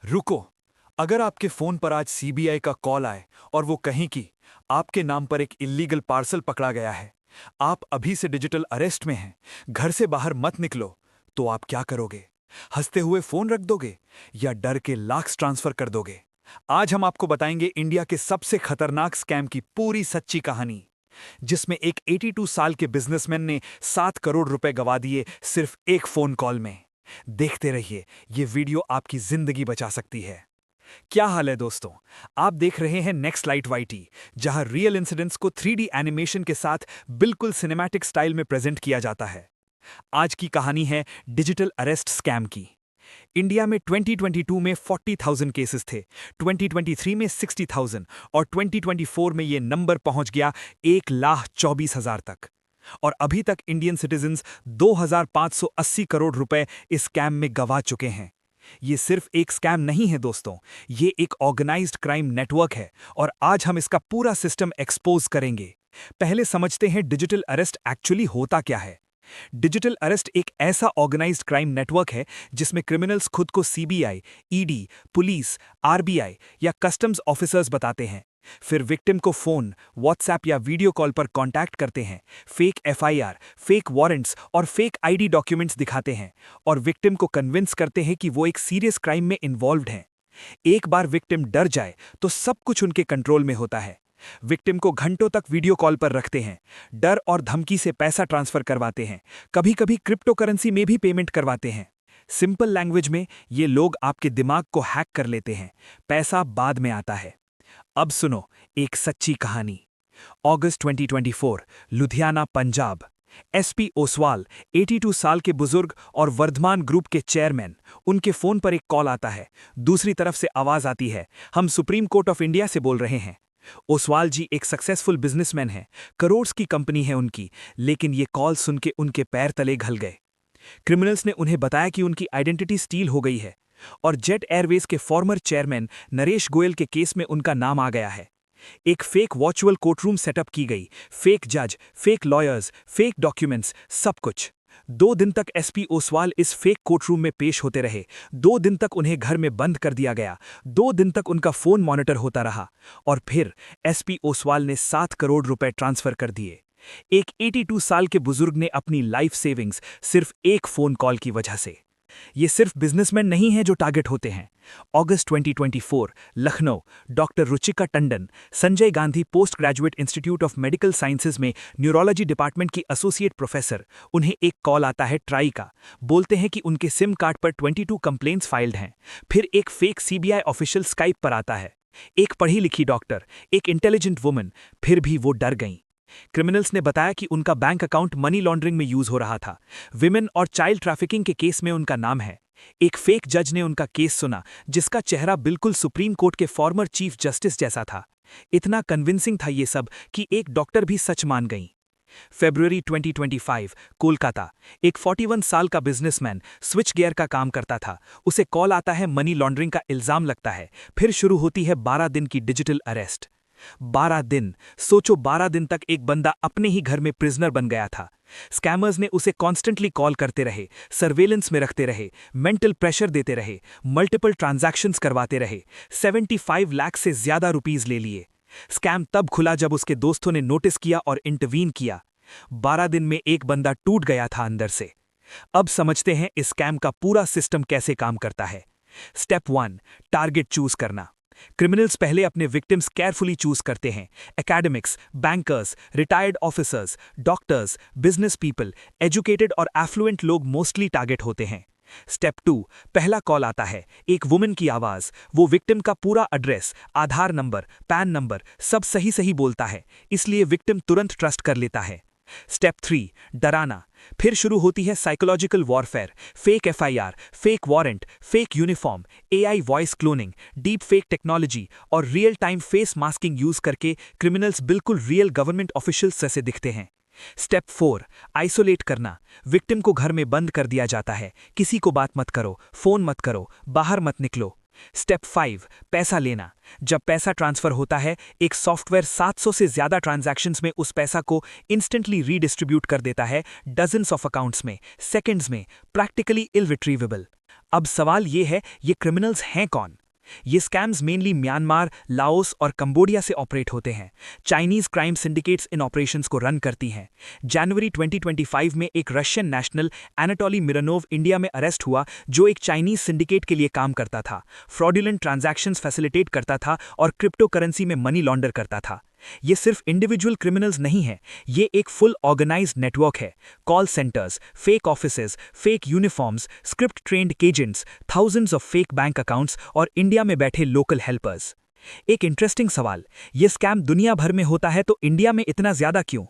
रुको। अगर आपके फोन पर आज सीबीआई का कॉल आए और वो कहें कि आपके नाम पर एक इल्लीगल पार्सल पकड़ा गया है, आप अभी से डिजिटल अरेस्ट में हैं, घर से बाहर मत निकलो, तो आप क्या करोगे? हंसते हुए फोन रख दोगे या डर के लाख्स ट्रांसफर कर दोगे? आज हम आपको बताएंगे इंडिया के सबसे खतरनाक स्कैम की पूरी सच्ची कहानी, जिसमें एक 82 साल के बिजनेसमैन ने 7 करोड़ रुपए गवा दिए सिर्फ एक फोन कॉल में। देखते रहिए, ये वीडियो आपकी जिंदगी बचा सकती है। क्या हाल है दोस्तों? आप देख रहे हैं नेक्स्ट लाइट वाईटी, जहां रियल इंसिडेंट्स को 3D एनिमेशन के साथ बिल्कुल सिनेमैटिक स्टाइल में प्रेजेंट किया जाता है। आज की कहानी है डिजिटल अरेस्ट स्कैम की। इंडिया में 2022 में 40,000 केसेस थे, 2023 में 60,000 और 2024 में ये नंबर पहुंच गया 1,24,000 तक। और अभी तक इंडियन सिटीजन्स 2,580 करोड़ रुपए इस स्कैम में गवा चुके हैं। ये सिर्फ एक स्कैम नहीं है दोस्तों, ये एक ऑर्गेनाइज्ड क्राइम नेटवर्क है और आज हम इसका पूरा सिस्टम एक्सपोज करेंगे। पहले समझते हैं डिजिटल अरेस्ट एक्चुअली होता क्या है। डिजिटल अरेस्ट एक ऐसा ऑर्गेनाइज्ड क्राइम नेटवर्क है जिसमें क्रिमिनल्स खुद को सीबीआई, ईडी, पुलिस, आरबीआई या कस्टम्स ऑफिसर्स बताते हैं। फिर विक्टिम को फोन, व्हाट्सएप या वीडियो कॉल पर कांटेक्ट करते हैं, फेक एफआईआर, फेक वारंट्स और फेक आईडी डॉक्यूमेंट्स दिखाते हैं और विक्टिम को कन्विंस करते हैं कि वो एक सीरियस क्राइम में इन्वॉल्व्ड हैं। एक बार विक्टिम डर जाए तो सब कुछ उनके कंट्रोल में होता है। विक्टिम को घंटों तक वीडियो कॉल पर रखते हैं, डर और धमकी से पैसा ट्रांसफर करवाते हैं, कभी कभी क्रिप्टो करेंसी में भी पेमेंट करवाते हैं। सिंपल लैंग्वेज में ये लोग आपके दिमाग को हैक कर लेते हैं, पैसा बाद में आता है। अब सुनो एक सच्ची कहानी। अगस्त 2024, लुधियाना, पंजाब। एसपी ओसवाल 82 साल के बुजुर्ग और वर्धमान ग्रुप के चेयरमैन, उनके फोन पर एक कॉल आता है। दूसरी तरफ से आवाज आती है, हम सुप्रीम कोर्ट ऑफ इंडिया से बोल रहे हैं। ओसवाल जी एक सक्सेसफुल बिजनेसमैन हैं, करोड़ों की कंपनी है उनकी, लेकिन ये कॉल सुन के उनके पैर तले घल गए। क्रिमिनल्स ने उन्हें बताया कि उनकी आइडेंटिटी स्टील हो गई है और जेट एयरवेज के फॉर्मर चेयरमैन नरेश गोयल के केस में उनका नाम आ गया है। एक फेक वर्चुअल कोर्टरूम सेटअप की गई, फेक जज, फेक लॉयर्स, फेक डॉक्यूमेंट्स, सब कुछ। 2 दिन तक एसपी ओसवाल इस फेक कोर्टरूम में पेश होते रहे। 2 दिन तक उन्हें घर में बंद कर दिया गया। 2 दिन तक उनका फोन मॉनिटर होता रहा और फिर एसपी ओसवाल ने 7 करोड़ रुपए ट्रांसफर कर दिए। एक 82 साल के बुजुर्ग ने अपनी लाइफ सेविंग्स सिर्फ एक फोन कॉल की वजह से। ये सिर्फ बिजनेसमैन नहीं हैं जो टारगेट होते हैं। अगस्त 2024, Lucknow, doctor Ruchika Tandon, Sanjay Gandhi post graduate institute of medical sciences में न्यूरोलॉजी डिपार्टमेंट की एसोसिएट प्रोफेसर, उन्हें एक कॉल आता है ट्राई का। बोलते हैं कि उनके सिम कार्ड पर 22 कंप्लेंट्स फाइल्ड हैं। फिर एक फेक सीबीआई ऑफिशियल स्काइप पर आता है, एक पढ़ी लिखी डॉक्टर, एक इंटेलिजेंट वुमन, फिर भी वो डर गईं। क्रिमिनल्स ने बताया कि उनका बैंक अकाउंट मनी लॉन्ड्रिंग में यूज हो रहा था। विमेन और चाइल्ड ट्रैफिकिंग के केस में उनका नाम है। एक फेक जज ने उनका केस सुना, जिसका चेहरा बिल्कुल सुप्रीम कोर्ट के फॉर्मर चीफ जस्टिस जैसा था। इतना कन्विंसिंग था ये सब कि एक डॉक्टर भी सच मान गई। फरवरी 2025, कोलकाता, एक 41 साल का बिजनेसमैन स्विच गियर का काम करता था। उसे कॉल आता है, मनी लॉन्ड्रिंग का इल्जाम लगता है। फिर शुरू होती है 12 दिन की डिजिटल अरेस्ट। 12 दिन, सोचो 12 दिन तक एक बंदा अपने ही घर में प्रिजनर बन गया था। स्कैमर्स ने उसे कॉन्स्टेंटली कॉल करते रहे, सर्वेलेंस में रखते रहे, मेंटल प्रेशर देते रहे, मल्टीपल ट्रांजैक्शंस करवाते रहे, 75 लाख से ज्यादा रुपीस ले लिए। स्कैम तब खुला जब उसके दोस्तों ने नोटिस किया और इंटरवीन किया। 12 दिन में एक बंदा टूट गया था अंदर से। अब समझते हैं इस स्कैम का पूरा सिस्टम कैसे काम करता है। स्टेप 1, टारगेट चूज करना। क्रिमिनल्स पहले अपने विक्टिम्स केयरफुली चूज करते हैं। Academics, bankers, retired officers, doctors, business people, educated और एफ्लुएंट लोग मोस्टली टारगेट होते हैं। स्टेप 2, पहला कॉल आता है, एक वुमन की आवाज। वो विक्टिम का पूरा एड्रेस, आधार नंबर, पैन नंबर सब सही सही बोलता है, इसलिए विक्टिम तुरंत ट्रस्ट कर लेता है। स्टेप 3, डराना। फिर शुरू होती है psychological warfare. Fake FIR, fake warrant, fake uniform, AI voice cloning, deep fake technology और real time face masking use करके क्रिमिनल्स बिल्कुल रियल गवर्नमेंट ऑफिशियल्स जैसे दिखते हैं। स्टेप 4, आइसोलेट करना। विक्टिम को घर में बंद कर दिया जाता है, किसी को बात मत करो, फोन मत करो, बाहर मत निकलो। स्टेप 5, पैसा लेना। जब पैसा ट्रांसफर होता है, एक सॉफ्टवेयर 700 से ज्यादा ट्रांजैक्शंस में उस पैसा को इंस्टेंटली रीडिस्ट्रीब्यूट कर देता है, डजन्स ऑफ अकाउंट्स में, सेकंड्स में, प्रैक्टिकली इलरिट्रीवेबल। अब सवाल ये है, ये क्रिमिनल्स हैं कौन? ये स्कैम्स मेनली म्यांमार, लाओस और कंबोडिया से ऑपरेट होते हैं। चाइनीज क्राइम सिंडिकेट्स इन ऑपरेशंस को रन करती हैं। जनवरी 2025 में एक रशियन नेशनल एनाटोली मिरनोव इंडिया में अरेस्ट हुआ, जो एक चाइनीज सिंडिकेट के लिए काम करता था, फ्रॉडुलेंट ट्रांजैक्शंस फैसिलिटेट करता था और क्रिप्टो करेंसी में मनी लॉन्डर करता था। ये सिर्फ इंडिविजुअल क्रिमिनल्स नहीं है, ये एक फुल ऑर्गेनाइज्ड नेटवर्क है। Call centres, fake offices, fake uniforms, script trend agents, thousands of fake bank accounts और इंडिया में बैठे लोकल हेल्पर्स। एक इंटरेस्टिंग सवाल, ये स्कैम दुनिया भर में होता है तो इंडिया में इतना ज्यादा क्यों?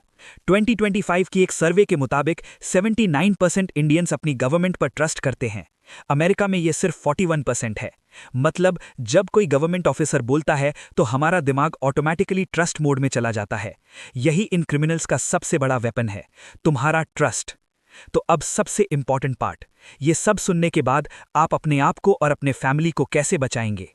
2025 की एक सर्वे के मुताबिक 79% इंडियंस अपनी गवर्नमेंट पर ट्रस्ट करते हैं। अमेरिका में यह सिर्फ 41% है। मतलब जब कोई गवर्नमेंट ऑफिसर बोलता है तो हमारा दिमाग ऑटोमेटिकली ट्रस्ट मोड में चला जाता है। यही इन क्रिमिनल्स का सबसे बड़ा वेपन है, तुम्हारा ट्रस्ट। तो अब सबसे इंपॉर्टेंट पार्ट, ये सब सुनने के बाद आप अपने आप को और अपने फैमिली को कैसे बचाएंगे?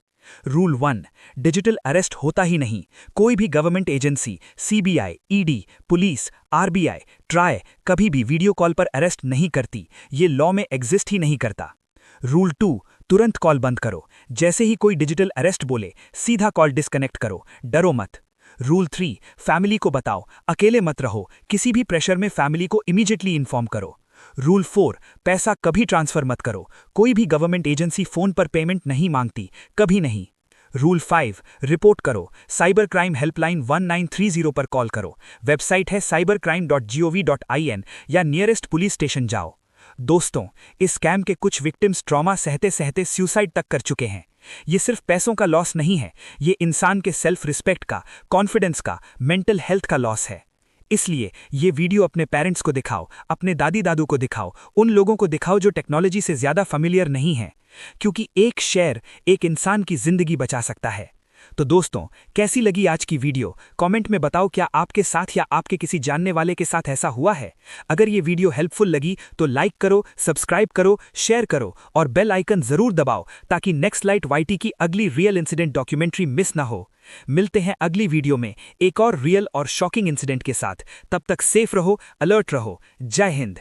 रूल 1, डिजिटल अरेस्ट होता ही नहीं। कोई भी government agency, CBI, ED, police, RBI, try कभी भी वीडियो कॉल पर अरेस्ट नहीं करती। ये लॉ में एग्जिस्ट ही नहीं करता। रूल 2, तुरंत कॉल बंद करो। जैसे ही कोई डिजिटल अरेस्ट बोले, सीधा कॉल डिस्कनेक्ट करो, डरो मत। रूल 3, फैमिली को बताओ, अकेले मत रहो। किसी भी प्रेशर में फैमिली को इमीडिएटली इन्फॉर्म करो। रूल 4, पैसा कभी ट्रांसफर मत करो। कोई भी गवर्नमेंट एजेंसी फोन पर पेमेंट नहीं मांगती, कभी नहीं। रूल 5, रिपोर्ट करो। साइबर क्राइम हेल्पलाइन 1930 पर कॉल करो। वेबसाइट है cybercrime.gov.in या नियरेस्ट पुलिस स्टेशन जाओ। दोस्तों, इस स्कैम के कुछ विक्टिम्स ट्रॉमा सहते सहते सुसाइड तक कर चुके हैं। ये सिर्फ पैसों का लॉस नहीं है, ये इंसान के सेल्फ रिस्पेक्ट का, कॉन्फिडेंस का, मेंटल हेल्थ का लॉस है। इसलिए ये वीडियो अपने पेरेंट्स को दिखाओ, अपने दादी दादू को दिखाओ, उन लोगों को दिखाओ जो टेक्नोलॉजी से ज्यादा familiar नहीं है, क्योंकि एक शेयर एक इंसान की जिंदगी बचा सकता है। तो दोस्तों, कैसी लगी आज की वीडियो? कमेंट में बताओ, क्या आपके साथ या आपके किसी जानने वाले के साथ ऐसा हुआ है? अगर ये वीडियो हेल्पफुल लगी तो लाइक करो, सब्सक्राइब करो, शेयर करो और बेल आइकन जरूर दबाओ ताकि नेक्स्ट लाइट वाईटी की अगली रियल इंसिडेंट डॉक्यूमेंट्री मिस ना हो। मिलते हैं अगली वीडियो में एक और रियल और शॉकिंग इंसिडेंट के साथ। तब तक सेफ रहो, अलर्ट रहो। जय हिंद।